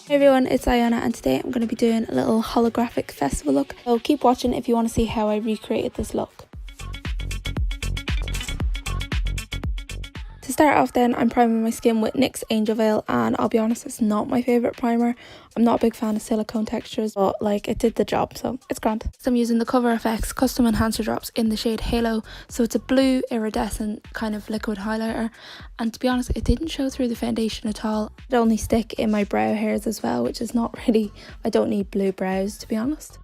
Hey everyone, it's Iona and today I'm going to be doing a little holographic festival look. So keep watching if you want to see how I recreated this look. To start off then, I'm priming my skin with NYX Angel Veil, and I'll be honest, it's not my favourite primer. I'm not a big fan of silicone textures, but like it did the job, so it's grand. So I'm using the CoverFX Custom Enhancer Drops in the shade Halo. So it's a blue iridescent kind of liquid highlighter, and to be honest, it didn't show through the foundation at all. It only stick in my brow hairs as well, which is not really, I don't need blue brows to be honest.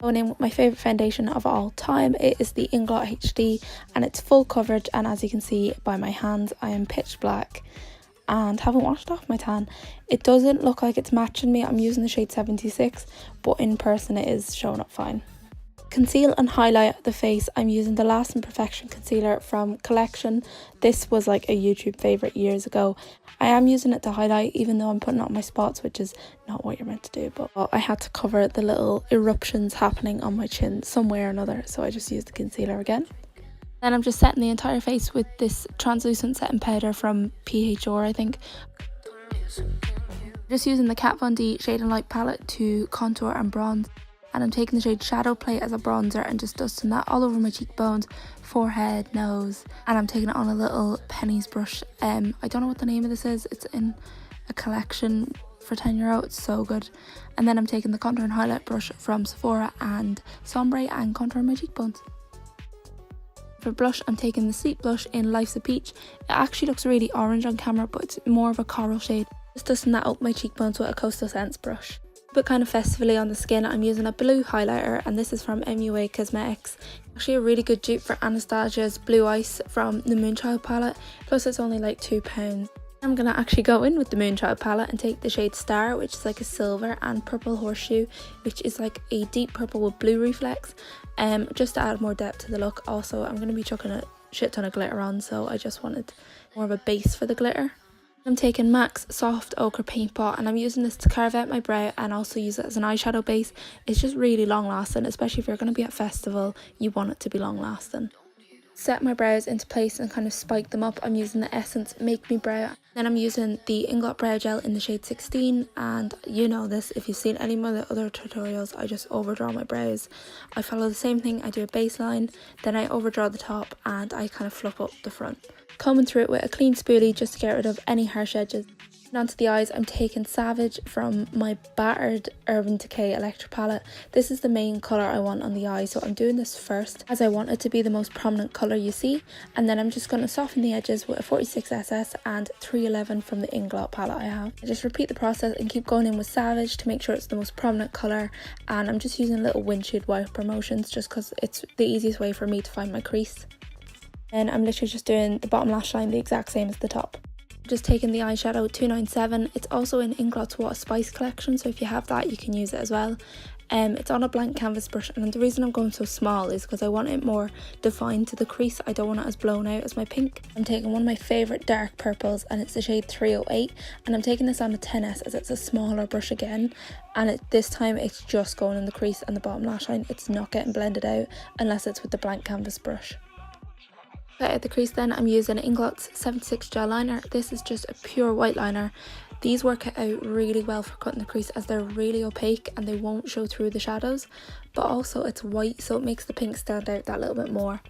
Going in with my favourite foundation of all time, it is the Inglot HD, and it's full coverage, and as you can see by my hands I am pitch black and haven't washed off my tan. It doesn't look like it's matching me. I'm using the shade 76, but in person it is showing up fine. Conceal and highlight the face, I'm using the Lasting Perfection concealer from Collection. This was like a YouTube favourite years ago. I am using it to highlight even though I'm putting out my spots, which is not what you're meant to do, but I had to cover the little eruptions happening on my chin some way or another, so I just used the concealer again. Then I'm just setting the entire face with this translucent setting powder from PHR, I think. Just using the Kat Von D Shade and Light palette to contour and bronze. And I'm taking the shade Shadowplay as a bronzer and just dusting that all over my cheekbones, forehead, nose. And I'm taking it on a little pennies brush. I don't know what the name of this is. It's in a collection for €10. It's so good. And then I'm taking the contour and highlight brush from Sephora and Sombré and contouring my cheekbones. For blush, I'm taking the Sweet Blush in Life's a Peach. It actually looks really orange on camera, but it's more of a coral shade. Just dusting that up my cheekbones with a Coastal Scents brush. But kind of festively on the skin, I'm using a blue highlighter, and this is from MUA Cosmetics. Actually a really good dupe for Anastasia's Blue Ice from the Moonchild palette, plus it's only like £2. I'm going to actually go in with the Moonchild palette and take the shade Star, which is like a silver, and purple Horseshoe, which is like a deep purple with blue reflex, just to add more depth to the look. Also, I'm going to be chucking a shit ton of glitter on, so I just wanted more of a base for the glitter. I'm taking MAC's Soft Ochre Paint Pot, and I'm using this to carve out my brow and also use it as an eyeshadow base. It's just really long lasting, especially if you're going to be at festival, you want it to be long lasting. Set my brows into place and kind of spike them up. I'm using the Essence Make Me Brow. Then I'm using the Inglot Brow Gel in the shade 16, and you know this if you've seen any of my other tutorials, I just overdraw my brows. I follow the same thing. I do a baseline, then I overdraw the top, and I kind of fluff up the front. Combing through it with a clean spoolie just to get rid of any harsh edges. And onto the eyes, I'm taking Savage from my battered Urban Decay Electric palette. This is the main colour I want on the eye, so I'm doing this first as I want it to be the most prominent colour you see, and then I'm just going to soften the edges with a 46SS and 311 from the Inglot palette I have. I just repeat the process and keep going in with Savage to make sure it's the most prominent colour, and I'm just using little windshield wiper motions just because it's the easiest way for me to find my crease. And I'm literally just doing the bottom lash line the exact same as the top. Just taking the eyeshadow 297. It's also in Inglot's What a Spice collection, so if you have that you can use it as well. It's on a blank canvas brush, and the reason I'm going so small is because I want it more defined to the crease. I don't want it as blown out as my pink. I'm taking one of my favourite dark purples, and it's the shade 308, and I'm taking this on a 10S as it's a smaller brush again, and this time it's just going in the crease and the bottom lash line. It's not getting blended out unless it's with the blank canvas brush. At the crease then, I'm using Inglot's 76 Gel Liner. This is just a pure white liner. These work out really well for cutting the crease as they're really opaque and they won't show through the shadows, but also it's white, so it makes the pink stand out that little bit more.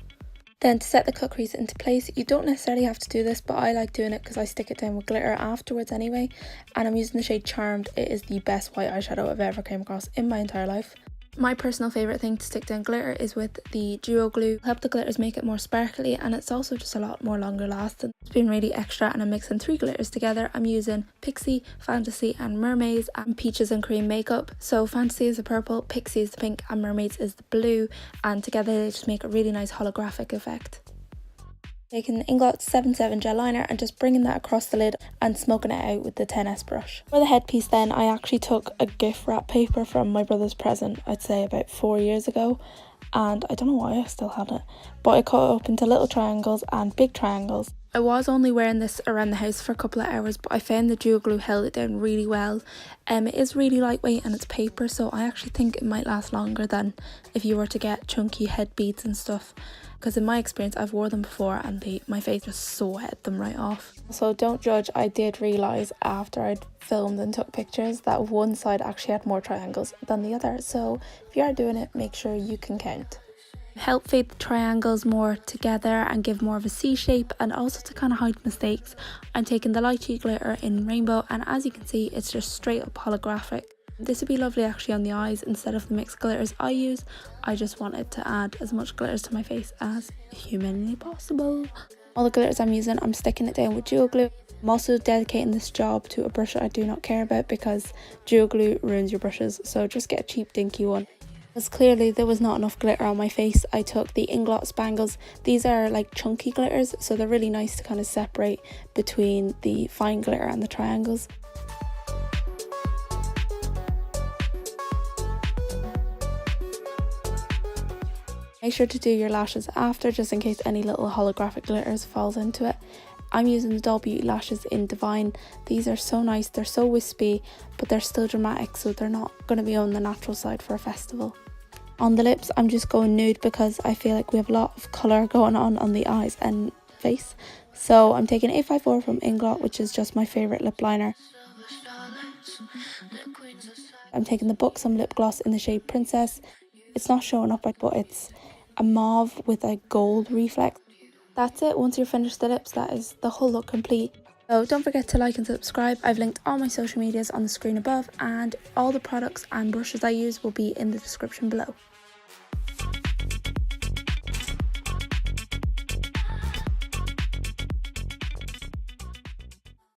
Then to set the cut crease into place, you don't necessarily have to do this, but I like doing it because I stick it down with glitter afterwards anyway, and I'm using the shade Charmed. It is the best white eyeshadow I've ever came across in my entire life. My personal favourite thing to stick down glitter is with the Duo Glue. It'll help the glitters make it more sparkly, and it's also just a lot more longer lasting. It's been really extra, and I'm mixing 3 glitters together. I'm using Pixie, Fantasy and Mermaze, and Peaches and Cream makeup. So Fantasy is the purple, Pixie is the pink and Mermaze is the blue, and together they just make a really nice holographic effect. Taking the Inglot 77 Gel Liner and just bringing that across the lid and smoking it out with the 10S brush. For the headpiece then, I actually took a gift wrap paper from my brother's present, I'd say about 4 years ago, and I don't know why I still had it, but I cut it up into little triangles and big triangles. I was only wearing this around the house for a couple of hours, but I found the duo glue held it down really well. It is really lightweight and it's paper, so I actually think it might last longer than if you were to get chunky head beads and stuff. Because in my experience, I've wore them before and my face just sweat them right off. So don't judge, I did realise after I'd filmed and took pictures that one side actually had more triangles than the other. So if you are doing it, make sure you can count. Help fade the triangles more together and give more of a C shape, and also to kind of hide mistakes, I'm taking the lychee glitter in rainbow, and as you can see it's just straight up holographic. This would be lovely actually on the eyes instead of the mixed glitters I use. I just wanted to add as much glitters to my face as humanly possible. All the glitters I'm using, I'm sticking it down with duo glue. I'm also dedicating this job to a brush I do not care about because duo glue ruins your brushes, so just get a cheap dinky one. Because clearly there was not enough glitter on my face, I took the Inglot spangles. These are like chunky glitters, so they're really nice to kind of separate between the fine glitter and the triangles. Make sure to do your lashes after, just in case any little holographic glitters falls into it. I'm using the Doll Beauty lashes in Divine. These are so nice, they're so wispy, but they're still dramatic, so they're not going to be on the natural side for a festival. On the lips, I'm just going nude because I feel like we have a lot of colour going on the eyes and face. So I'm taking 854 from Inglot, which is just my favourite lip liner. I'm taking the Buxom lip gloss in the shade Princess. It's not showing up, but it's a mauve with a gold reflex. That's it. Once you're finished the lips, that is the whole look complete. So don't forget to like and subscribe. I've linked all my social medias on the screen above, and all the products and brushes I use will be in the description below.